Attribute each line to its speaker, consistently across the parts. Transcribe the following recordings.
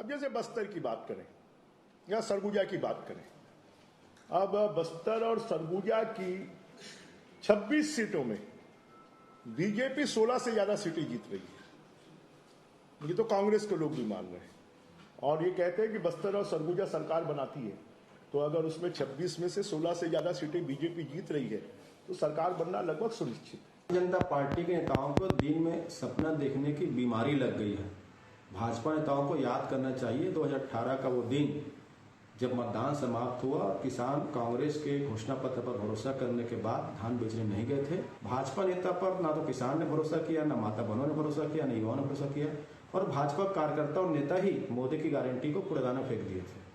Speaker 1: जैसे बस्तर की बात करें या सरगुजा की बात करें, अब बस्तर और सरगुजा की 26 सीटों में बीजेपी 16 से ज्यादा सीटें जीत रही है। ये तो कांग्रेस के लोग भी मान रहे हैं और ये कहते हैं कि बस्तर और सरगुजा सरकार बनाती है, तो अगर उसमें 26 में से 16 से ज्यादा सीटें बीजेपी जीत रही है तो सरकार बनना लगभग सुनिश्चित है।
Speaker 2: जनता पार्टी के नेताओं को दिन में सपना देखने की बीमारी लग गई है। भाजपा नेताओं को याद करना चाहिए 2018 का वो दिन जब मतदान समाप्त हुआ, किसान कांग्रेस के घोषणा पत्र पर भरोसा करने के बाद धान बेचने नहीं गए थे। भाजपा नेता पर ना तो किसान ने भरोसा किया, ना माता बहनों ने भरोसा किया, ना युवाओं ने भरोसा किया और भाजपा कार्यकर्ता और नेता ही मोदी की गारंटी को कूड़ेदान में फेंक दिए थे।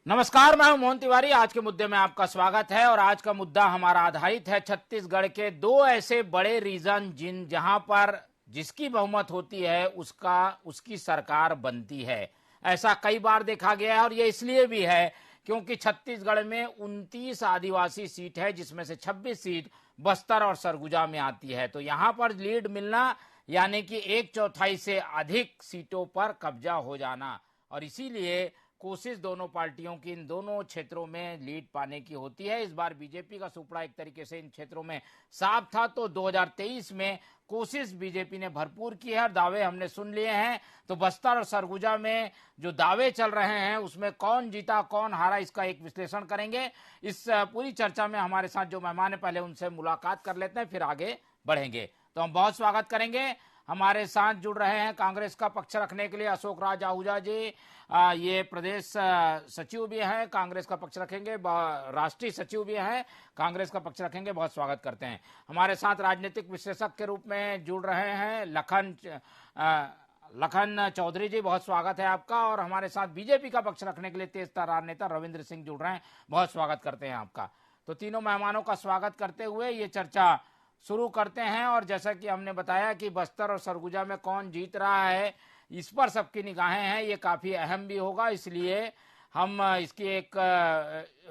Speaker 3: नमस्कार, मैं हूं मोहन तिवारी। आज के मुद्दे में आपका स्वागत है और आज का मुद्दा हमारा आधारित है छत्तीसगढ़ के दो ऐसे बड़े रीजन जहां पर जिसकी बहुमत होती है उसकी सरकार बनती है। ऐसा कई बार देखा गया है और ये इसलिए भी है क्योंकि छत्तीसगढ़ में 29 आदिवासी सीट है, जिसमें से 26 सीट बस्तर और सरगुजा में आती है। तो यहां पर लीड मिलना यानी कि 1/4 से अधिक सीटों पर कब्जा हो जाना, और इसीलिए कोशिश दोनों पार्टियों की इन दोनों क्षेत्रों में लीड पाने की होती है। इस बार बीजेपी का सुपड़ा एक तरीके से इन क्षेत्रों में साफ था, तो 2023 में कोशिश बीजेपी ने भरपूर की है और दावे हमने सुन लिए हैं। तो बस्तर और सरगुजा में जो दावे चल रहे हैं उसमें कौन जीता कौन हारा, इसका एक विश्लेषण करेंगे। इस पूरी चर्चा में हमारे साथ जो मेहमान है पहले उनसे मुलाकात कर लेते हैं, फिर आगे बढ़ेंगे। तो हम बहुत स्वागत करेंगे। हमारे साथ जुड़ रहे हैं कांग्रेस का पक्ष रखने के लिए अशोक राज आहूजा जी, ये प्रदेश सचिव भी हैं, कांग्रेस का पक्ष रखेंगे, राष्ट्रीय सचिव भी हैं, कांग्रेस का पक्ष रखेंगे। बहुत स्वागत करते हैं। हमारे साथ राजनीतिक विश्लेषक के रूप में जुड़ रहे हैं लखन चौधरी जी, बहुत स्वागत है आपका। और हमारे साथ बीजेपी का पक्ष रखने के लिए तेज तर्रार नेता रविंद्र सिंह जुड़ रहे हैं, बहुत स्वागत करते हैं आपका। तो तीनों मेहमानों का स्वागत करते हुए ये चर्चा शुरू करते हैं। और जैसा कि हमने बताया कि बस्तर और सरगुजा में कौन जीत रहा है इस पर सबकी निगाहें हैं, ये काफी अहम भी होगा, इसलिए हम इसकी एक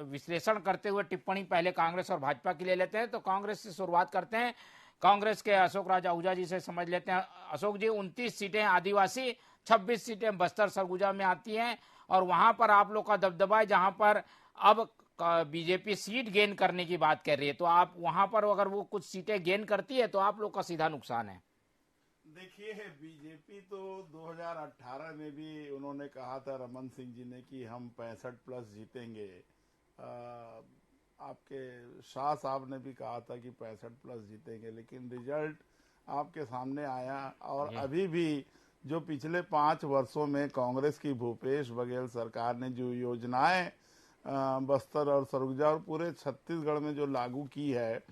Speaker 3: विश्लेषण करते हुए टिप्पणी पहले कांग्रेस और भाजपा की ले लेते हैं। तो कांग्रेस से शुरुआत करते हैं, कांग्रेस के अशोक राज आहूजा जी से समझ लेते हैं। अशोक जी, 29 सीटें आदिवासी, 26 सीटें बस्तर सरगुजा में आती हैं और वहां पर आप लोग का दबदबा है, जहां पर अब बीजेपी सीट गेन करने की बात कर रही है। तो आप वहां पर अगर वो कुछ सीटें गेन करती है तो आप लोग का सीधा नुकसान है।
Speaker 4: देखिए, बीजेपी तो 2018 में भी उन्होंने कहा था, रमन सिंह जी ने, कि हम 65+ जीतेंगे। आपके शाह साहब ने भी कहा था कि 65+ जीतेंगे, लेकिन रिजल्ट आपके सामने आया। और अभी भी जो पिछले 5 वर्षों में कांग्रेस की भूपेश बघेल सरकार ने जो योजनाएं बस्तर और सरगुजा और पूरे छत्तीसगढ़ में जो लागू की है,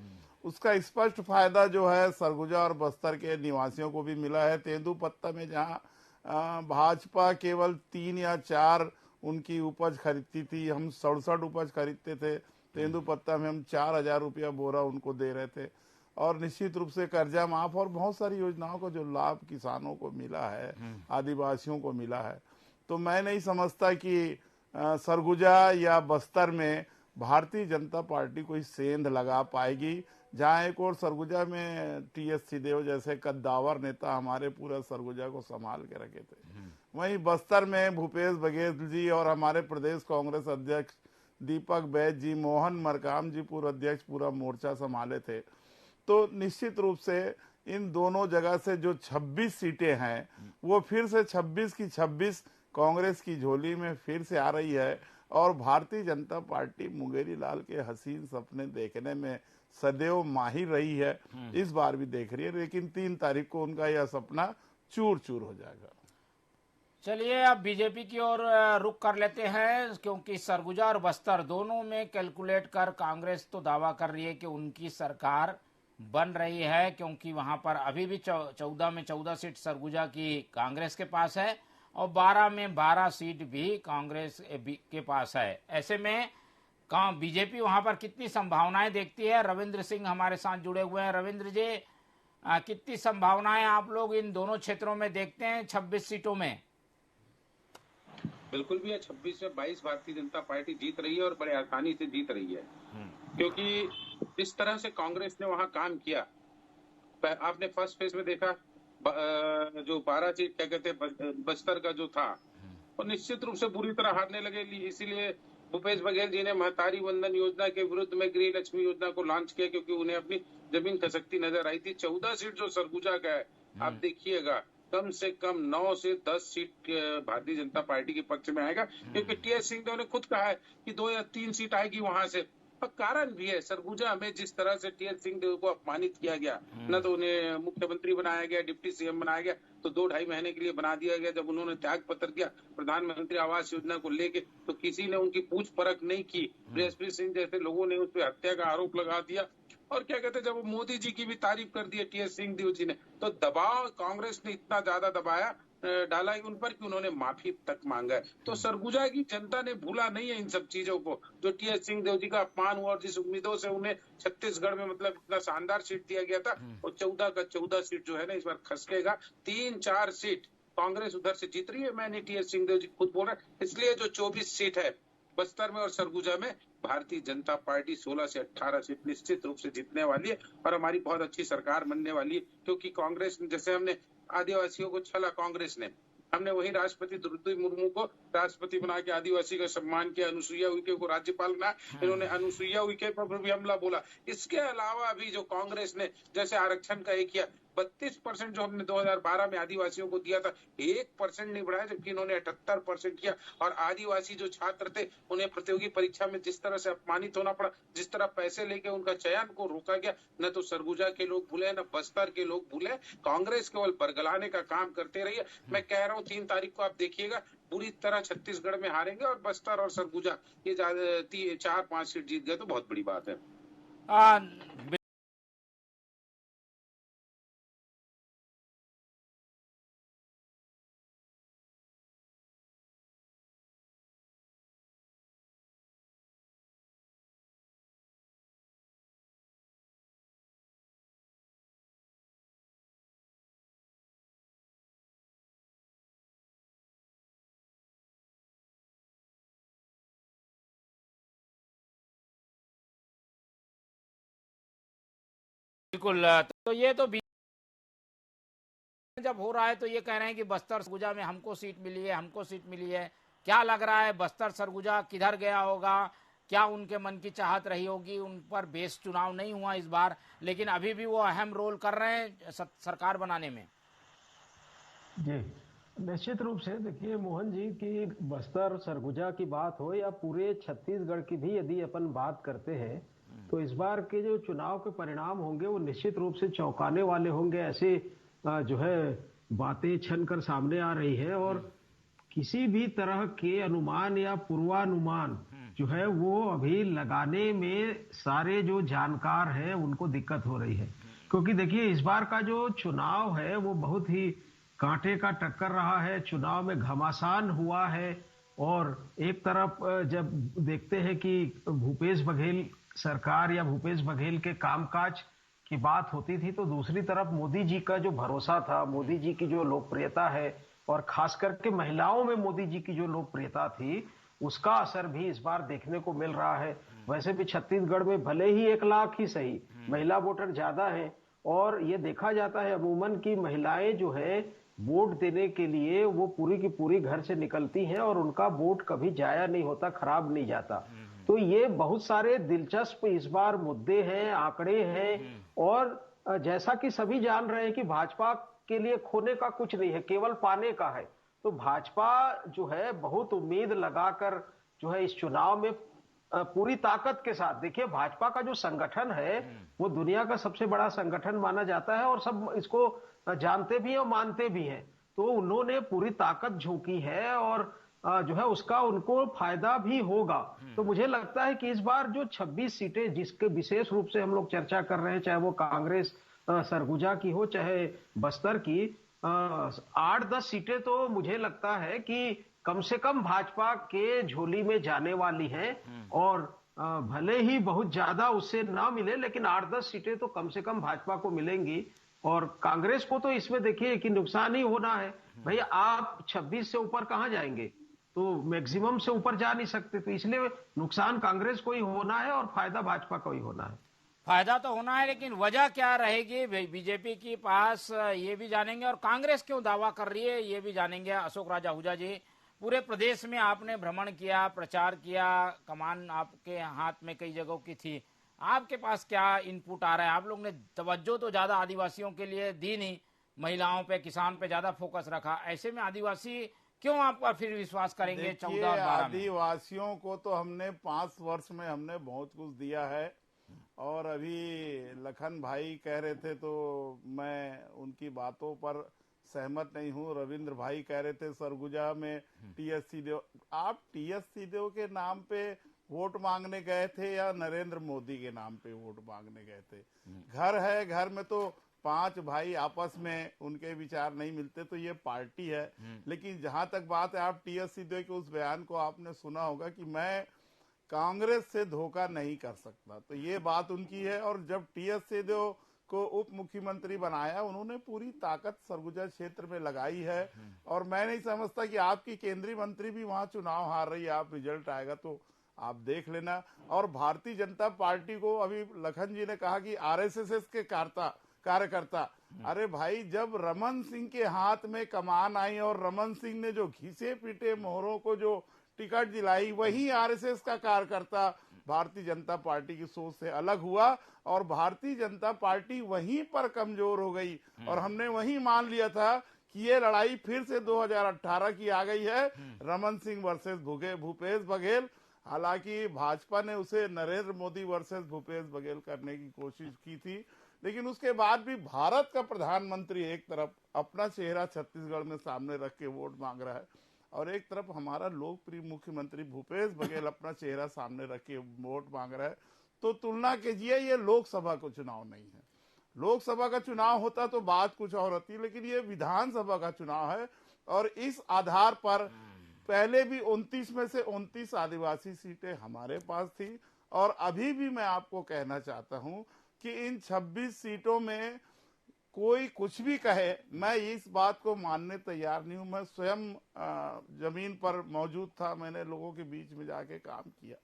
Speaker 4: उसका स्पष्ट फायदा जो है सरगुजा और बस्तर के निवासियों को भी मिला है। तेंदुपत्ता में जहां भाजपा केवल 3 या 4 उनकी उपज खरीदती थी, हम 67 उपज खरीदते थे। तेंदुपत्ता में हम 4,000 रुपया बोरा उनको दे रहे थे। और निश्चित रूप से कर्जा माफ और बहुत सारी योजनाओं को जो लाभ किसानों को मिला है, आदिवासियों को मिला है। तो मैं नहीं समझता कि सरगुजा या बस्तर में भारतीय जनता पार्टी कोई सेंध लगा पाएगी। जहां एक और सरगुजा में TS सिंहदेव जैसे कद्दावर नेता हमारे पूरा सरगुजा को संभाल के रखे थे, वहीं बस्तर में भूपेश बघेल जी और हमारे प्रदेश कांग्रेस अध्यक्ष दीपक बैज जी, मोहन मरकाम जी पूर्व अध्यक्ष पूरा मोर्चा संभाले थे। तो निश्चित रूप से इन दोनों जगह से जो 26 सीटें हैं वो फिर से 26 की 26 कांग्रेस की झोली में फिर से आ रही है। और भारतीय जनता पार्टी मुंगेरी लाल के हसीन सपने देखने में सदैव माहिर रही है, इस बार भी देख रही है, लेकिन 3 तारीख को उनका यह सपना चूर चूर हो जाएगा।
Speaker 3: चलिए अब बीजेपी की ओर रुख कर लेते हैं, क्योंकि सरगुजा और बस्तर दोनों में कैलकुलेट कर कांग्रेस तो दावा कर रही है कि उनकी सरकार बन रही है, क्योंकि वहां पर अभी भी 14 में 14 सीट सरगुजा की कांग्रेस के पास है और 12 में 12 सीट भी कांग्रेस के पास है। ऐसे में बीजेपी वहां पर कितनी संभावनाएं देखती है? रविंद्र सिंह हमारे साथ जुड़े हुए हैं। रविंद्र जी, कितनी संभावनाएं आप लोग इन दोनों क्षेत्रों में देखते हैं 26 सीटों में?
Speaker 5: बिल्कुल भी है, 26 में 22 भारतीय जनता पार्टी जीत रही है और बड़े आसानी से जीत रही है, क्योंकि जिस तरह से कांग्रेस ने वहां काम किया, आपने फर्स्ट फेज में देखा जो 12 सीट क्या कहते हैं बस्तर का जो था, और निश्चित रूप से बुरी तरह हारने लगे। इसीलिए भूपेश बघेल जी ने महतारी वंदन योजना के विरुद्ध में गृह लक्ष्मी योजना को लॉन्च किया, क्योंकि उन्हें अपनी जमीन खसकती नजर आई थी। 14 सीट जो सरगुजा का है, आप देखिएगा कम से कम 9 से 10 सीट भारतीय जनता पार्टी के पक्ष में आएगा, क्योंकि टीएस सिंहदेव ने खुद कहा है कि 2 या 3 सीट आएगी वहां से। और कारण भी है, सरगुजा में जिस तरह से टीएस सिंहदेव को अपमानित किया गया, न तो उन्हें मुख्यमंत्री बनाया गया, डिप्टी सीएम बनाया गया, तो 2-2.5 महीने के लिए बना दिया गया। जब उन्होंने त्याग पत्र दिया प्रधानमंत्री आवास योजना को लेके, तो किसी ने उनकी पूछ परख नहीं की। बृहस्पति सिंह जैसे लोगों ने उस पर हत्या का आरोप लगा दिया। और क्या कहते हैं, जब मोदी जी की भी तारीफ कर दी टीएस सिंहदेव जी ने, तो दबाव कांग्रेस ने इतना ज्यादा दबाया डाला उन पर कि उन्होंने माफी तक मांगा है। तो सरगुजा की जनता ने भूला नहीं है इन सब चीजों को, जो टीएस सिंहदेव जी का अपमान हुआ और जिस उम्मीदों से उन्हें छत्तीसगढ़ में मतलब इतना शानदार सीट दिया गया था, और 14 का 14 सीट जो है ना इस बार खसकेगा। 3-4 सीट कांग्रेस उधर से जीत रही है, मैंने टीएस सिंहदेव जी खुद बोल रहे हैं। इसलिए जो 24 सीट है बस्तर में और सरगुजा में, भारतीय जनता पार्टी 16 से 18 सीट निश्चित रूप से जीतने वाली है, और हमारी बहुत अच्छी सरकार बनने वाली है। क्योंकि कांग्रेस ने, जैसे हमने आदिवासियों को छला, कांग्रेस ने, हमने वही राष्ट्रपति द्रौपदी मुर्मू को राष्ट्रपति बना के आदिवासी का सम्मान किया, अनुसुईया उइके को राज्यपाल बनाया, इन्होंने अनुसुईया उइके पर भी हमला बोला। इसके अलावा भी जो कांग्रेस ने जैसे आरक्षण का एक किया, 32% जो हमने 2012 में आदिवासियों को दिया था, 1% नहीं बढ़ाया, जबकि इन्होंने 78% किया। और आदिवासी जो छात्र थे उन्हें प्रतियोगी परीक्षा में जिस तरह से अपमानित होना पड़ा, जिस तरह पैसे लेके उनका चयन को रोका गया, न तो सरगुजा के लोग भूले न बस्तर के लोग भूले। कांग्रेस केवल बरगलाने का काम करते रही है। मैं कह रहा हूँ 3 तारीख को आप देखिएगा पूरी तरह छत्तीसगढ़ में हारेंगे, और बस्तर और सरगुजा ये 4-5 सीट जीत गए तो बहुत बड़ी बात है।
Speaker 3: बिल्कुल। तो ये तो जब हो रहा है तो ये कह रहे हैं कि बस्तर सरगुजा में हमको सीट मिली है, हमको सीट मिली है। क्या लग रहा है, बस्तर सरगुजा किधर गया होगा? क्या उनके मन की चाहत रही होगी? उन पर बेस चुनाव नहीं हुआ इस बार, लेकिन अभी भी वो अहम रोल कर रहे हैं सरकार बनाने में।
Speaker 6: जी निश्चित रूप से देखिए मोहन जी की बस्तर सरगुजा की बात हो या पूरे छत्तीसगढ़ की भी यदि अपन बात करते हैं, तो इस बार के जो चुनाव के परिणाम होंगे वो निश्चित रूप से चौंकाने वाले होंगे। ऐसे जो है बातें छन कर सामने आ रही है, और किसी भी तरह के अनुमान या पूर्वानुमान जो है वो अभी लगाने में सारे जो जानकार हैं उनको दिक्कत हो रही है। क्योंकि देखिए इस बार का जो चुनाव है वो बहुत ही कांटे का टक्कर रहा है। चुनाव में घमासान हुआ है, और एक तरफ जब देखते हैं कि भूपेश बघेल सरकार या भूपेश बघेल के कामकाज की बात होती थी, तो दूसरी तरफ मोदी जी का जो भरोसा था, मोदी जी की जो लोकप्रियता है, और खास करके महिलाओं में मोदी जी की जो लोकप्रियता थी, उसका असर भी इस बार देखने को मिल रहा है। वैसे भी छत्तीसगढ़ में भले ही 1 लाख ही सही महिला वोटर ज्यादा हैं, और ये देखा जाता है अमूमन की महिलाएं जो है वोट देने के लिए वो पूरी की पूरी घर से निकलती हैं, और उनका वोट कभी जाया नहीं होता, खराब नहीं जाता। तो ये बहुत सारे दिलचस्प इस बार मुद्दे हैं, आंकड़े हैं, और जैसा कि सभी जान रहे हैं कि भाजपा के लिए खोने का कुछ नहीं है, केवल पाने का है। तो भाजपा जो है बहुत उम्मीद लगाकर जो है इस चुनाव में पूरी ताकत के साथ, देखिए भाजपा का जो संगठन है वो दुनिया का सबसे बड़ा संगठन माना जाता है, और सब इसको जानते भी हैं और मानते भी हैं। तो उन्होंने पूरी ताकत झोंकी है, और जो है उसका उनको फायदा भी होगा। तो मुझे लगता है कि इस बार जो 26 सीटें जिसके विशेष रूप से हम लोग चर्चा कर रहे हैं, चाहे वो कांग्रेस सरगुजा की हो चाहे बस्तर की, 8-10 सीटें तो मुझे लगता है कि कम से कम भाजपा के झोली में जाने वाली हैं, और भले ही बहुत ज्यादा उससे ना मिले, लेकिन 8-10 सीटें तो कम से कम भाजपा को मिलेंगी। और कांग्रेस को तो इसमें देखिए कि नुकसान ही होना है। भाई आप 26 से ऊपर कहां जाएंगे, तो मैक्सिमम से ऊपर जा नहीं सकते, तो इसलिए नुकसान कांग्रेस को ही होना है और फायदा भाजपा को ही होना है।
Speaker 3: फायदा तो होना है, लेकिन वजह क्या रहेगी बीजेपी के पास, ये भी जानेंगे। और कांग्रेस क्यों दावा कर रही है, ये भी जानेंगे। अशोक राज आहूजा जी, पूरे प्रदेश में आपने भ्रमण किया, प्रचार किया, कमान आपके हाथ में कई जगहों की थी, आपके पास क्या इनपुट आ रहा है? आप लोग ने तवज्जो तो ज्यादा आदिवासियों के लिए दी नहीं, महिलाओं पे, किसान पे ज्यादा फोकस रखा। ऐसे में आदिवासी क्यों आप पर फिर विश्वास करेंगे 14 और 12 में?
Speaker 4: आदिवासियों को तो हमने 5 वर्ष में हमने बहुत कुछ दिया है। और अभी लखन भाई कह रहे थे तो मैं उनकी बातों पर सहमत नहीं हूँ। रविंद्र भाई कह रहे थे सरगुजा में टीएस सिंहदेव, आप टीएस सिंहदेव के नाम पे वोट मांगने गए थे या नरेंद्र मोदी के नाम पे वोट मांगने गए थे? घर है, घर में तो 5 भाई आपस में उनके विचार नहीं मिलते, तो ये पार्टी है। लेकिन जहां तक बात है, आप टीएस सिंहदेव के उस बयान को आपने सुना होगा कि मैं कांग्रेस से धोखा नहीं कर सकता, तो ये बात उनकी है। और जब टीएस सिंहदेव को उप मुख्यमंत्री बनाया, उन्होंने पूरी ताकत सरगुजा क्षेत्र में लगाई है। और मैं नहीं समझता कि आपकी केंद्रीय मंत्री भी वहां चुनाव हार रही है। आप रिजल्ट आएगा तो आप देख लेना। और भारतीय जनता पार्टी को, अभी लखन जी ने कहा कि आरएसएस के कार्यकर्ता, अरे भाई, जब रमन सिंह के हाथ में कमान आई और रमन सिंह ने जो घिसे पीटे मोहरों को जो टिकट दिलाई, वही आरएसएस का कार्यकर्ता भारतीय जनता पार्टी की सोच से अलग हुआ और भारतीय जनता पार्टी वहीं पर कमजोर हो गई। और हमने वहीं मान लिया था कि ये लड़ाई फिर से 2018 की आ गई है, रमन सिंह वर्सेस भूपेश बघेल। हालांकि भाजपा ने उसे नरेंद्र मोदी वर्सेस भूपेश बघेल करने की कोशिश की थी, लेकिन उसके बाद भी भारत का प्रधानमंत्री एक तरफ अपना चेहरा छत्तीसगढ़ में सामने रख के वोट मांग रहा है और एक तरफ हमारा लोकप्रिय मुख्यमंत्री भूपेश बघेल अपना चेहरा सामने रख के वोट मांग रहा है। तो तुलना कीजिए, ये लोकसभा का चुनाव नहीं है। लोकसभा का चुनाव होता तो बात कुछ और होती, लेकिन ये विधानसभा का चुनाव है। और इस आधार पर पहले भी 29 में से 29 आदिवासी सीटें हमारे पास थी। और अभी भी मैं आपको कहना चाहता हूं कि इन 26 सीटों में कोई कुछ भी कहे, मैं इस बात को मानने तैयार नहीं हूं। मैं स्वयं जमीन पर मौजूद था, मैंने लोगों के बीच में जाके काम किया।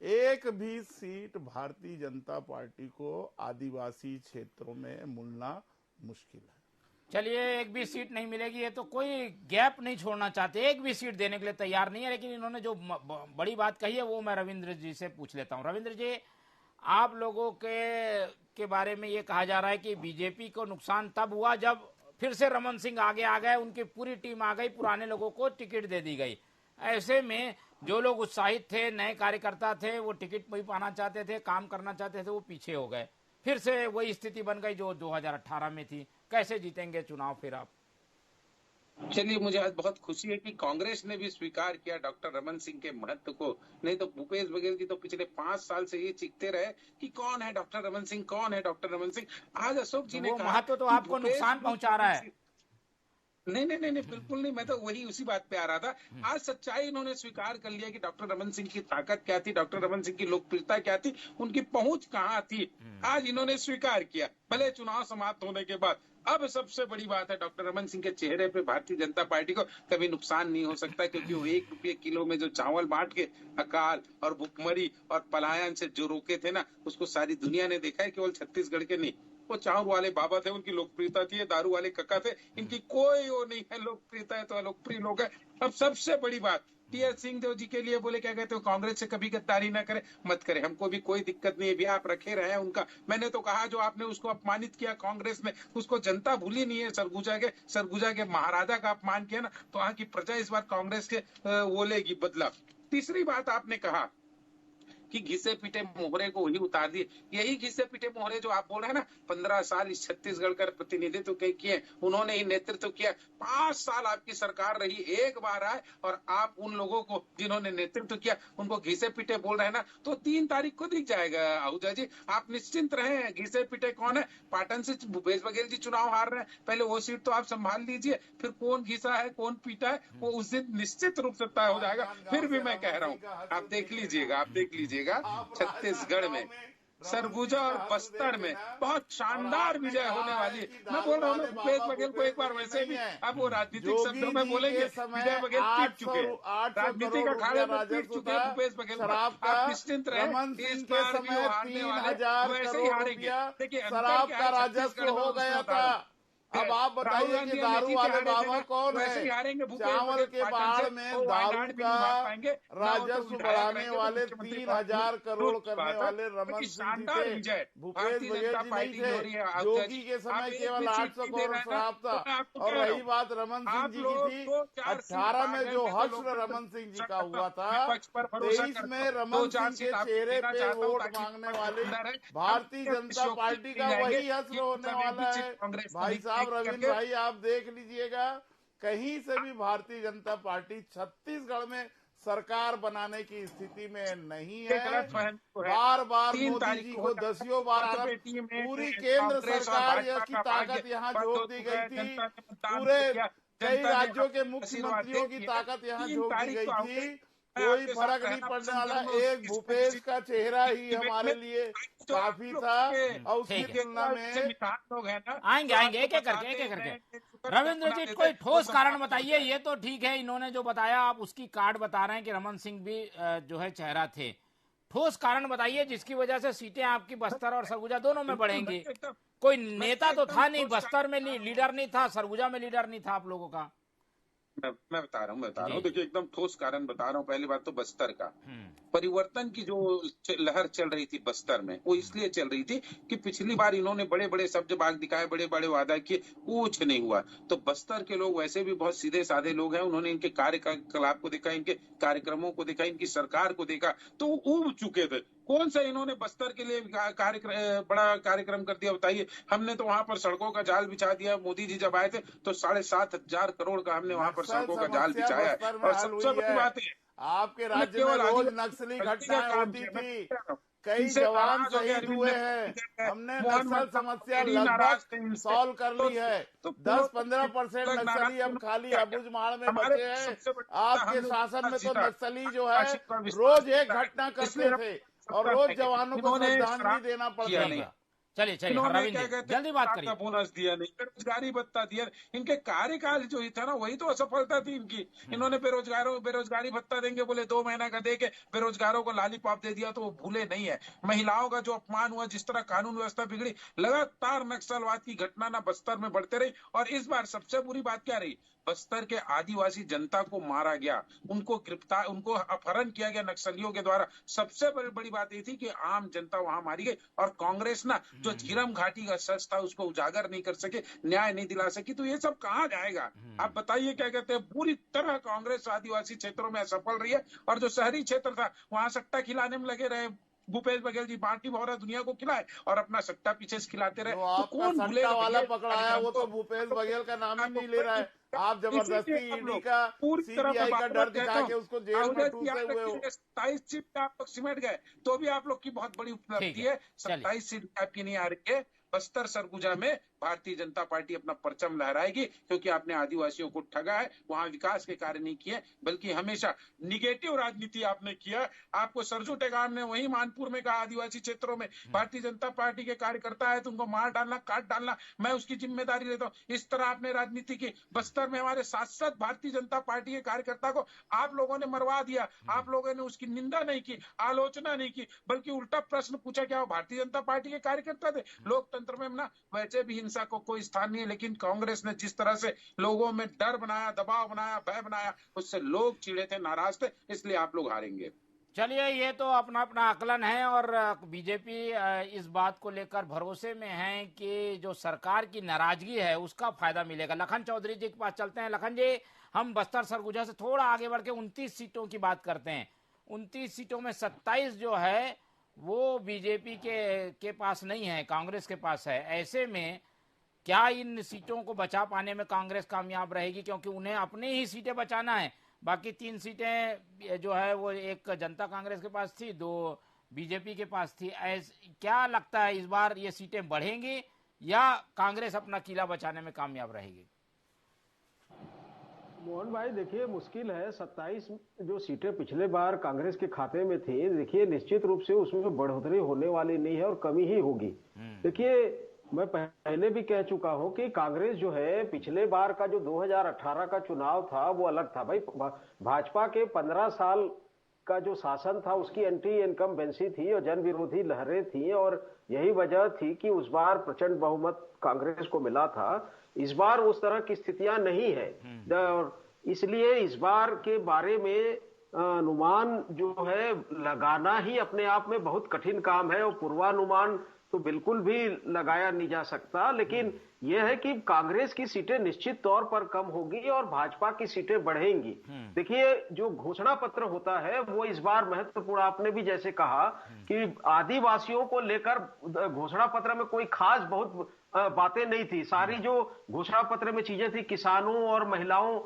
Speaker 4: एक भी सीट भारतीय जनता पार्टी को आदिवासी क्षेत्रों में मिलना मुश्किल है।
Speaker 3: चलिए, एक भी सीट नहीं मिलेगी, ये तो कोई गैप नहीं छोड़ना चाहते, एक भी सीट देने के लिए तैयार नहीं है। लेकिन इन्होंने जो बड़ी बात कही है वो मैं रविंद्र जी से पूछ लेता हूं। रविंद्र जी, आप लोगों के बारे में ये कहा जा रहा है कि बीजेपी को नुकसान तब हुआ जब फिर से रमन सिंह आगे आ गए, उनकी पूरी टीम आ गई, पुराने लोगों को टिकट दे दी गई। ऐसे में जो लोग उत्साहित थे, नए कार्यकर्ता थे, वो टिकट नहीं पाना चाहते थे, काम करना चाहते थे, वो पीछे हो गए। फिर से वही स्थिति बन गई जो 2018 में थी। कैसे जीतेंगे चुनाव फिर आप?
Speaker 5: चलिए, मुझे आज बहुत खुशी है कि कांग्रेस ने भी स्वीकार किया डॉक्टर रमन सिंह के महत्व को। नहीं तो भूपेश बघेल जी तो पिछले 5 साल से ये चीखते रहे कि कौन है डॉक्टर रमन सिंह, कौन है डॉक्टर रमन सिंह। आज अशोक जी ने कहा
Speaker 3: महत्व तो आपको नुकसान पहुंचा रहा है।
Speaker 5: नहीं, बिल्कुल नहीं। मैं तो वही उसी बात पे आ रहा था। आज सच्चाई इन्होंने स्वीकार कर लिया कि डॉक्टर रमन सिंह की ताकत क्या थी, डॉक्टर रमन सिंह की लोकप्रियता क्या थी, उनकी पहुंच कहाँ थी। आज इन्होंने स्वीकार किया, भले चुनाव समाप्त होने के बाद। अब सबसे बड़ी बात है, डॉक्टर रमन सिंह के चेहरे पे भारतीय जनता पार्टी को कभी नुकसान नहीं हो सकता, क्योंकि वो 1 रुपये किलो में जो चावल बांट के अकाल और भुखमरी और पलायन से जो रोके थे ना, उसको सारी दुनिया ने देखा है, केवल छत्तीसगढ़ के नहीं। वो चावल वाले बाबा थे, उनकी लोकप्रियता थी, दारू वाले कक्का थे, इनकी कोई वो नहीं है। लोकप्रियता है तो अलोकप्रिय लोग है। अब सबसे बड़ी बात, टीएस सिंहदेव जी के लिए बोले, क्या कहते हो, कांग्रेस से कभी गद्दारी ना करे, मत करे, हमको भी कोई दिक्कत नहीं है, भी आप रखे रहे उनका। मैंने तो कहा, जो आपने उसको अपमानित किया कांग्रेस में, उसको जनता भूली नहीं है। सरगुजा के महाराजा का अपमान किया ना, तो वहां की प्रजा इस बार कांग्रेस के वो लेगी बदला। तीसरी बात आपने कहा कि घिसे पीटे मोहरे को ही उतार दिए। यही घिसे पीटे मोहरे जो आप बोल रहे हैं ना, 15 साल इस छत्तीसगढ़ का प्रतिनिधित्व किए, उन्होंने ही नेतृत्व किया। 5 साल आपकी सरकार रही, एक बार आए और आप उन लोगों को जिन्होंने नेतृत्व किया उनको घिसे पीटे बोल रहे हैं ना, तो 3 तारीख को दिख जाएगा आहूजा जी। आप निश्चिंत रहे, घिसे पीटे कौन है। पाटन से भूपेश बघेल जी चुनाव हार रहे हैं, पहले वो सीट तो आप संभाल लीजिए, फिर कौन घिसा है कौन पीटा है वो उस दिन निश्चित रूप से तय हो जाएगा। फिर भी मैं कह रहा हूँ, आप देख लीजिएगा छत्तीसगढ़ में सरगुजा और बस्तर में बहुत शानदार विजय होने वाली है। मैं बोल रहा हूँ ना, भूपेश बघेल को एक बार वैसे भी अब वो राजनीतिक शब्दों में बोलेंगे, विजय बघेल पीट चुके हैं, राजनीति का अखाड़े में पीट चुके हैं भूपेश बघेल को। आप निश्चिंत रहे, इस बार भी वो हारने वाले, वैसे ही हारेंगे। देखिए
Speaker 4: शराब का राजस्व हो गया था। अब आप बताइए कि दारू वाले बाबा कौन है? चावल के बाढ़ में दारू का राजस्व बढ़ाने वाले 3,000 करोड़ करने वाले रमन सिंह जी थे, भूपेश बघेल जी नहीं थे। योगी के समय केवल 800 करोड़ शराब था। और रही बात रमन सिंह जी की थी, 18 में जो हश्र रमन सिंह जी का हुआ था, 23 में रमन सिंह के चेहरे पे वोट मांगने वाले भारतीय जनता पार्टी का वही हश्र होने वाला है। भाई साहब रविंद्र भाई, आप देख लीजिएगा, कहीं से भी भारतीय जनता पार्टी छत्तीसगढ़ में सरकार बनाने की स्थिति में नहीं है। बार बार मोदी जी को दसियों बार पूरी केंद्र सरकार की ताकत यहाँ झोंक दी गई थी, पूरे कई राज्यों के मुख्यमंत्रियों की ताकत यहाँ झोंक दी गई थी। कोई फर्क नहीं पड़ने वाला। एक भूपेश का चेहरा ही हमारे लिए काफी था और उसकी तुलना में
Speaker 3: आएंगे एक एक करके। रविंद्र जी, कोई ठोस कारण बताइए। ये तो ठीक है, इन्होंने जो बताया आप उसकी कार्ड बता रहे हैं कि रमन सिंह भी जो है चेहरा थे। ठोस कारण बताइए जिसकी वजह से सीटें आपकी बस्तर और सरगुजा दोनों में बढ़ेंगी। कोई नेता तो था नहीं, बस्तर में लीडर नहीं था, सरगुजा में लीडर नहीं था आप लोगों का।
Speaker 5: मैं बता रहा हूँ देखिए, एकदम ठोस कारण बता रहा हूँ। पहली बात तो बस्तर का परिवर्तन की जो लहर चल रही थी बस्तर में, वो इसलिए चल रही थी कि पिछली बार इन्होंने बड़े बड़े शब्द बाग दिखाए, बड़े बड़े वादा किए, कुछ नहीं हुआ। तो बस्तर के लोग वैसे भी बहुत सीधे साधे लोग हैं, उन्होंने इनके कार्यकलाप को देखा, इनके कार्यक्रमों को देखा, इनकी सरकार को देखा, तो ऊब चुके थे। कौन सा इन्होंने बस्तर के लिए बड़ा कार्यक्रम कर दिया बताइए? हमने तो वहां पर सड़कों का जाल बिछा दिया। मोदी जी जब आए थे तो 7,500 करोड़ का हमने वहां पर सड़कों का जाल बिछाया है। और सबसे बड़ी बात है,
Speaker 4: आपके राज्य में रोज नक्सली घटनाएं होती थी, कई जवान शहीद हुए हैं। हमने नक्सल समस्या लगभग सॉल्व कर ली है। 10-15% नक्सली अब खाली अबुझमाड़ में बचे हैं। आपके शासन में तो नक्सली जो है रोज एक घटना करते थे और रोज जवानों को श्रद्धांजलि देना पड़ता था।
Speaker 3: चलिए जल्दी बात करिए।
Speaker 5: बोनस दिया नहीं, बेरोजगारी भत्ता दिया। इनके कार्यकाल जो ही था ना, वही तो असफलता थी इनकी। इन्होंने बेरोजगारी भत्ता देंगे बोले, 2 महीना का देके बेरोजगारों को लॉलीपॉप दे दिया, तो वो भूले नहीं है। महिलाओं का जो अपमान हुआ, जिस तरह कानून व्यवस्था बिगड़ी, लगातार नक्सलवाद की घटना ना बस्तर में बढ़ते रही। और इस बार सबसे बुरी बात क्या रही, बस्तर के आदिवासी जनता को मारा गया, उनको अपहरण किया गया नक्सलियों के द्वारा। सबसे बड़ी बात ये थी कि आम जनता वहां मारी गई। और कांग्रेस ना जो झीरम घाटी का सच था उसको उजागर नहीं कर सके, न्याय नहीं दिला सकी। तो ये सब कहाँ जाएगा? आप बताइए क्या कहते हैं? पूरी तरह कांग्रेस आदिवासी क्षेत्रों में असफल रही है। और जो शहरी क्षेत्र था वहां सट्टा खिलाने में लगे रहे भूपेश बघेल जी। बाटी भौरा दुनिया को खिलाए और अपना सट्टा पीछे से खिलाते रहे। तो कौन भूलेगा?
Speaker 4: वाला पकड़ाया वो तो भूपेश बघेल का नाम ही नहीं ले रहा है। आप जबरदस्ती ईडी का, सीबीआई का डर दिखा के उसको जेल में ठूसे हुए हो।
Speaker 5: 27 सीट आप लोग सिमट गए, तो भी आप लोग की बहुत बड़ी उपलब्धि है। 27 सीट आपकी नहीं आ रही है। बस्तर सरगुजा में भारतीय जनता पार्टी अपना परचम लहराएगी, क्योंकि आपने आदिवासियों को ठगा है। वहां विकास के कार्य नहीं किए, बल्कि हमेशा निगेटिव राजनीति आपने किया। आपको सरजू टेगाम ने वही मानपुर में कहा, आदिवासी क्षेत्रों में भारतीय जनता पार्टी के कार्यकर्ता है तो उनको मार डालना, काट डालना, मैं उसकी जिम्मेदारी लेता हूं। इस तरह आपने राजनीति की। बस्तर में हमारे 7 भारतीय जनता पार्टी के कार्यकर्ता को आप लोगों ने मरवा दिया। आप लोगों ने उसकी निंदा नहीं की, आलोचना नहीं की, बल्कि उल्टा प्रश्न पूछा, क्या वो भारतीय जनता पार्टी के कार्यकर्ता थे? लोकतंत्र में ना वैसे भी हिंसा को कोई स्थान नहीं है, लेकिन कांग्रेस ने जिस तरह से लोगों में डर बनाया, दबाव बनाया, भय बनाया, उससे लोग चिढ़े थे, नाराज थे। इसलिए आप लोग हारेंगे।
Speaker 3: चलिए, ये तो अपना अपना आकलन है और बीजेपी इस बात को लेकर भरोसे में है कि जो सरकार की नाराजगी है उसका फायदा मिलेगा। लखन चौधरी जी के पास चलते हैं। लखन जी, हम बस्तर सरगुजा से थोड़ा आगे बढ़ के 29 सीटों की बात करते हैं। 29 सीटों में 27 जो है वो बीजेपी के पास नहीं है, कांग्रेस के पास है। ऐसे में क्या इन सीटों को बचा पाने में कांग्रेस कामयाब रहेगी? क्योंकि उन्हें अपनी ही सीटें बचाना है। बाकी 3 सीटें जो है वो एक जनता कांग्रेस के पास थी, 2 बीजेपी के पास थी। क्या लगता है इस बार ये सीटें बढ़ेंगी या कांग्रेस अपना किला बचाने में कामयाब रहेगी?
Speaker 6: मोहन भाई देखिए, मुश्किल है। 27 जो सीटें पिछले बार कांग्रेस के खाते में थी, देखिए निश्चित रूप से उसमें बढ़ोतरी होने वाली नहीं है और कमी ही होगी। देखिए, मैं पहले भी कह चुका हूं कि कांग्रेस जो है, पिछले बार का जो 2018 का चुनाव था वो अलग था भाई। भाजपा के 15 साल का जो शासन था उसकी एंटी इनकम्बेंसी थी और जन विरोधी लहरें थी, और यही वजह थी कि उस बार प्रचंड बहुमत कांग्रेस को मिला था। इस बार उस तरह की स्थितियां नहीं है, और इसलिए इस बार के बारे में अनुमान जो है लगाना ही अपने आप में बहुत कठिन काम है, और पूर्वानुमान तो बिल्कुल भी लगाया नहीं जा सकता। लेकिन यह है कि कांग्रेस की सीटें निश्चित तौर पर कम होगी और भाजपा की सीटें बढ़ेंगी। देखिए, जो घोषणा पत्र होता है वो इस बार महत्वपूर्ण, आपने भी जैसे कहा कि आदिवासियों को लेकर घोषणा पत्र में कोई खास बहुत बातें नहीं थी। सारी जो घोषणा पत्र में चीजें थी किसानों और महिलाओं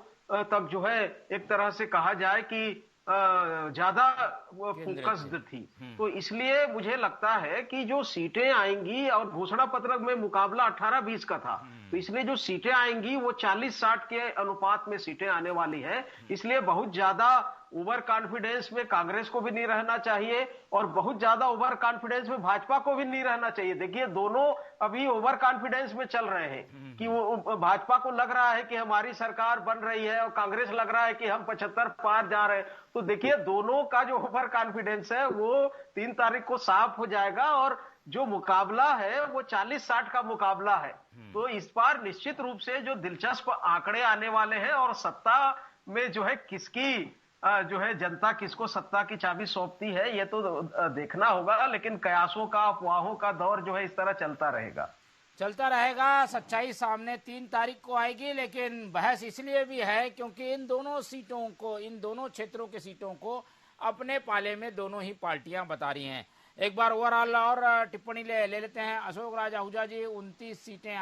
Speaker 6: तक जो है एक तरह से कहा जाए कि ज्यादा फोकस्ड थी। तो इसलिए मुझे लगता है कि जो सीटें आएंगी, और घोषणा पत्र में मुकाबला 18-20 का था, तो इसलिए जो सीटें आएंगी वो 40-60 के अनुपात में सीटें आने वाली है। इसलिए बहुत ज्यादा ओवर कॉन्फिडेंस में कांग्रेस को भी नहीं रहना चाहिए और बहुत ज्यादा ओवर कॉन्फिडेंस में भाजपा को भी नहीं रहना चाहिए। देखिए, दोनों अभी ओवर कॉन्फिडेंस में चल रहे हैं कि वो भाजपा को लग रहा है कि हमारी सरकार बन रही है और कांग्रेस लग रहा है कि हम 75 पार जा रहे हैं। तो देखिए, दोनों का जो ओवर कॉन्फिडेंस है वो 3 तारीख को साफ हो जाएगा, और जो मुकाबला है वो 40-60 का मुकाबला है। तो इस बार निश्चित रूप से जो दिलचस्प आंकड़े आने वाले हैं, और सत्ता में जो है किसकी जो है जनता किसको सत्ता की चाबी सौंपती है ये तो देखना होगा। लेकिन कयासों का, अफवाहों का दौर जो है इस तरह चलता रहेगा।
Speaker 3: सच्चाई सामने 3 तारीख को आएगी। लेकिन बहस इसलिए भी है क्योंकि इन दोनों सीटों को, इन दोनों क्षेत्रों के सीटों को अपने पाले में दोनों ही पार्टियां बता रही हैं। एक बार ओवरऑल और टिप्पणी ले लेते हैं। अशोक राज आहूजा जी, 29 सीटें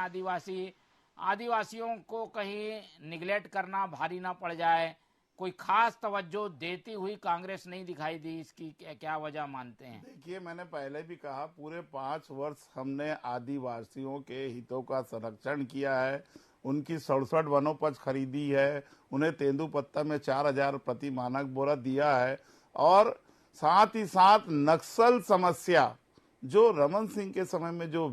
Speaker 3: आदिवासियों को कहीं निगलेक्ट करना भारी ना पड़ जाए, कोई खास तवज्जो देती हुई कांग्रेस नहीं दिखाई दी, इसकी क्या वजह मानते हैं?
Speaker 4: देखिए, मैंने पहले भी कहा, पूरे 5 वर्ष हमने आदिवासियों के हितों का संरक्षण किया है, उनकी 67 वनोपज खरीदी है, उन्हें तेंदुपत्ता में 4000 प्रति मानक बोरा दिया है, और साथ ही साथ नक्सल समस्या, जो रमन सिंह के समय में जो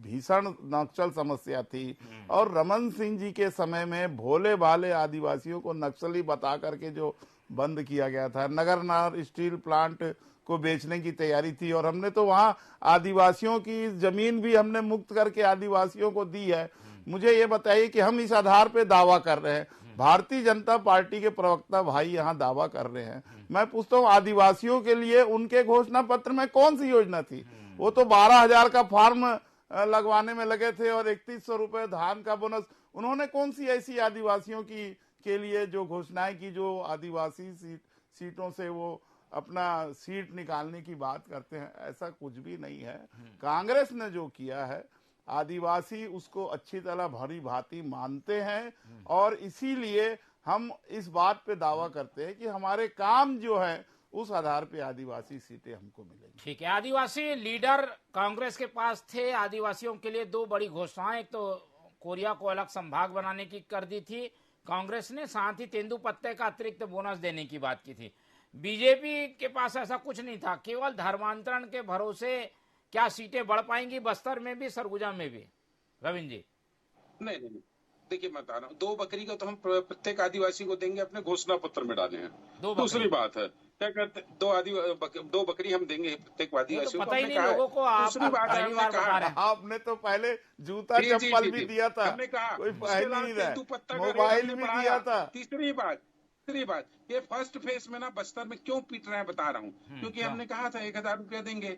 Speaker 4: भीषण नक्सल समस्या थी, और रमन सिंह जी के समय में भोले भाले आदिवासियों को नक्सली बता करके जो बंद किया गया था, नगरनार स्टील प्लांट को बेचने की तैयारी थी, और हमने तो वहां आदिवासियों की जमीन भी हमने मुक्त करके आदिवासियों को दी है। मुझे ये बताइए कि हम इस आधार पे दावा कर रहे हैं, भारतीय जनता पार्टी के प्रवक्ता भाई यहाँ दावा कर रहे हैं। मैं पूछता हूँ, आदिवासियों के लिए उनके घोषणा पत्र में कौन सी योजना थी? वो तो 12,000 का फॉर्म लगवाने में लगे थे और 3100 रुपए धान का बोनस। उन्होंने कौन सी ऐसी आदिवासियों की के लिए जो घोषणाएं की, जो आदिवासी सीटों से वो अपना सीट निकालने की बात करते हैं? ऐसा कुछ भी नहीं है। कांग्रेस ने जो किया है, आदिवासी उसको अच्छी तरह भली भांति मानते हैं, और इसीलिए हम इस बात पे दावा करते हैं कि हमारे काम जो है उस आधार पे आदिवासी सीटें हमको मिलेंगी।
Speaker 3: ठीक है, आदिवासी लीडर कांग्रेस के पास थे। आदिवासियों के लिए 2 बड़ी घोषणाएं, एक तो कोरिया को अलग संभाग बनाने की कर दी थी कांग्रेस ने, साथ ही तेंदुपत्ते का अतिरिक्त बोनस देने की बात की थी। बीजेपी के पास ऐसा कुछ नहीं था, केवल धर्मांतरण के भरोसे क्या सीटें बढ़ पाएंगी बस्तर में भी, सरगुजा में भी? रविंद्र जी,
Speaker 5: नहीं, देखिए मैं बता रहा हूँ, 2 बकरी को तो हम प्रत्येक आदिवासी को देंगे, अपने घोषणा पत्र में डाले हैं। दूसरी बात है, क्या करते, 2 बकरी हम देंगे प्रत्येक आदिवासी को,
Speaker 3: पता ही नहीं लोगों को। दूसरी बात है,
Speaker 4: आपने तो पहले जूता चप्पल भी दिया था,
Speaker 5: हमने कहा
Speaker 4: कोई पहन नहीं रहा, मोबाइल भी दिया था।
Speaker 5: तीसरी बात, ये फर्स्ट फेज में ना बस्तर में क्यों पीट रहे हैं बता रहा हूँ, क्योंकि हमने कहा था 1000 रुपया देंगे,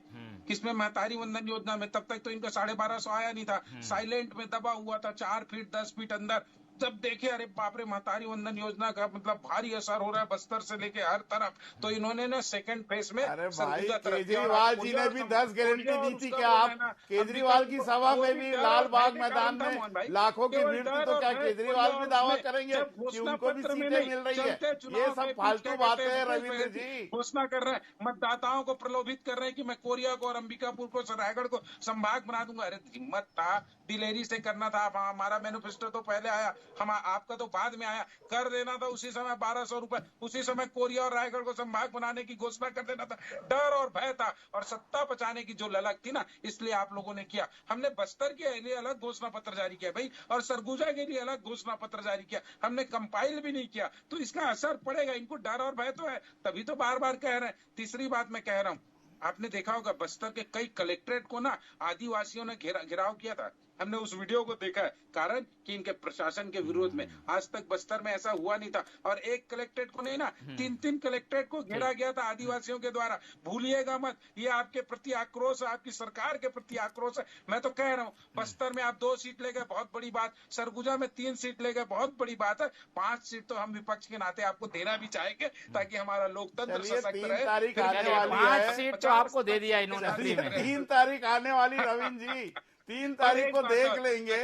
Speaker 5: किसमें महतारी वंदन योजना में, तब तक तो इनका 1250 आया नहीं था, साइलेंट में दबा हुआ था, 4 फीट 10 फीट अंदर। जब देखे अरे बाप रे, महतारी वंदन योजना का मतलब भारी असर हो रहा है बस्तर से लेके हर तरफ, तो इन्होंने ना सेकंड फेज में,
Speaker 4: अरे भाई केजरीवाल जी ने भी 10 गारंटी दी थी। क्या आप केजरीवाल की सभा में भी लाल बाग मैदान में लाखों की भीड़ थी, तो क्या केजरीवाल भी दावा करेंगे कि उनको भी सीटें मिल रही है? ये सब फालतू बातें हैं रविंद्र जी।
Speaker 5: घोषणा कर रहे हैं, मतदाताओं को प्रलोभित कर रहे हैं कि मैं कोरिया को और अंबिकापुर को, रायगढ़ को संभाग बना दूंगा। अरे हिम्मत था, दिलेरी से करना था, हमारा मैनिफेस्टो तो पहले आया, हम आपका तो बाद में आया, कर देना था उसी समय 1200 रुपए, उसी समय कोरिया और रायगढ़ को संभाग बनाने की घोषणा कर देना था। डर और भय था और सत्ता बचाने की जो ललक थी ना, इसलिए आप लोगों ने किया। हमने बस्तर के लिए अलग घोषणा पत्र जारी किया भाई, और सरगुजा के लिए अलग घोषणा पत्र जारी किया, हमने कंपाइल भी नहीं किया। तो इसका असर पड़ेगा, इनको डर और भय तो है, तभी तो बार बार कह रहे हैं। तीसरी बात मैं कह रहा हूं, आपने देखा होगा बस्तर के कई कलेक्ट्रेट को ना आदिवासियों ने घेराव किया था, हमने उस वीडियो को देखा है। कारण कि इनके प्रशासन के विरोध में आज तक बस्तर में ऐसा हुआ नहीं था। और एक कलेक्ट्रेट को नहीं ना, 3 कलेक्ट्रेट को घेरा गया था आदिवासियों के द्वारा। भूलिएगा मत, ये आपके प्रति आक्रोश है, आपकी सरकार के प्रति आक्रोश है। मैं तो कह रहा हूँ, बस्तर में आप 2 सीट ले गए, बहुत बड़ी बात। सरगुजा में 3 सीट ले गए, बहुत बड़ी बात है। 5 सीट तो हम विपक्ष के नाते आपको देना भी चाहेंगे, ताकि हमारा लोकतंत्र सशक्त रहे।
Speaker 3: 5 सीट तो आपको दे दिया इन्होंने।
Speaker 4: 3 तारीख आने वाली, रविंद्र जी 3 तारीख को देख लेंगे।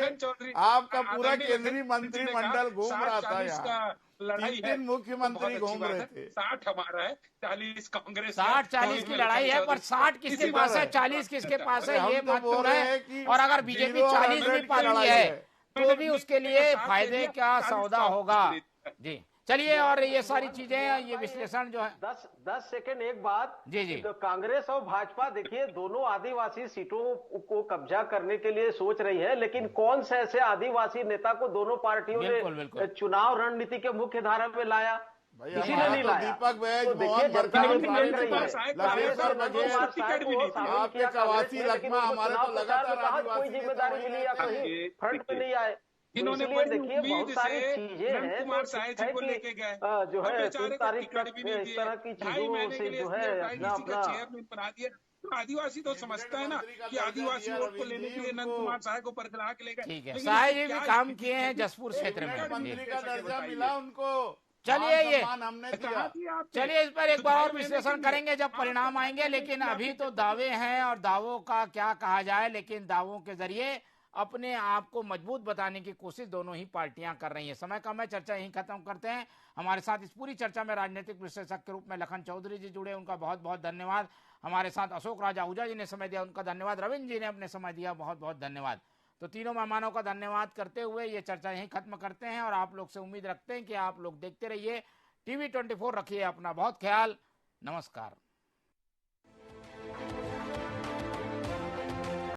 Speaker 4: आपका पूरा केंद्रीय मंत्रिमंडल घूम रहा था यहाँ, 3 दिन मुख्यमंत्री घूम रहे थे।
Speaker 5: 60 हमारा है, 40 कांग्रेस।
Speaker 3: 60-40 की लड़ाई है, पर 60 किसके पास है, 40 किसके पास है, ये महत्वपूर्ण है। और अगर बीजेपी 40 भी पाती है तो भी उसके लिए फायदे का सौदा होगा। जी चलिए, और ये सारी चीजें, ये विश्लेषण जो है।
Speaker 6: 10 सेकंड एक बात।
Speaker 3: जी
Speaker 6: तो कांग्रेस और भाजपा देखिए दोनों आदिवासी सीटों को कब्जा करने के लिए सोच रही है, लेकिन कौन से ऐसे आदिवासी नेता को दोनों पार्टियों ने चुनाव रणनीति के मुख्य धारा में लाया? किसी ने नहीं लाया।
Speaker 4: दीपक बैज,
Speaker 6: तो देखिए जनता भी मांग रही है।
Speaker 4: आपके कवासी लखमा हमारे तो लगातार
Speaker 6: कोई जिम्मेदारी मिली या कहीं फ्रंट पे नहीं आए।
Speaker 5: इन्होंने
Speaker 6: देखिए बहुत सारी चीजें हैं
Speaker 5: कुमार साय जी को लेके गए,
Speaker 6: जो है 3 तारीख तक इस तरह की चीजों से जो है अपना
Speaker 5: चेयरमैन बना दिया। तो आदिवासी तो समझता है ना कि आदिवासी वोट को लेने के लिए नंद कुमार साय को परखला के ले गए।
Speaker 3: ठीक है, साय जी भी काम किए हैं जसपुर क्षेत्र में,
Speaker 4: मंत्री का दर्जा मिला उनको।
Speaker 3: चलिए ये
Speaker 4: हमने दिया।
Speaker 3: चलिए इस पर एक बार और विश्लेषण करेंगे जब परिणाम आएंगे। लेकिन अभी तो दावे हैं, और दावों का क्या कहा जाए, लेकिन दावों के जरिए अपने आप को मजबूत बताने की कोशिश दोनों ही पार्टियां कर रही हैं। समय कम है, चर्चा यहीं खत्म करते हैं। हमारे साथ इस पूरी चर्चा में राजनीतिक विश्लेषक के रूप में लखन चौधरी जी जुड़े, उनका बहुत बहुत धन्यवाद। हमारे साथ अशोक राज आहूजा जी ने समय दिया, उनका धन्यवाद। रविंद्र जी ने अपने समय दिया, बहुत बहुत धन्यवाद। तो तीनों मेहमानों का धन्यवाद करते हुए ये चर्चा यहीं खत्म करते हैं, और आप लोग से उम्मीद रखते हैं कि आप लोग देखते रहिए TV 24। रखिए अपना बहुत ख्याल। नमस्कार।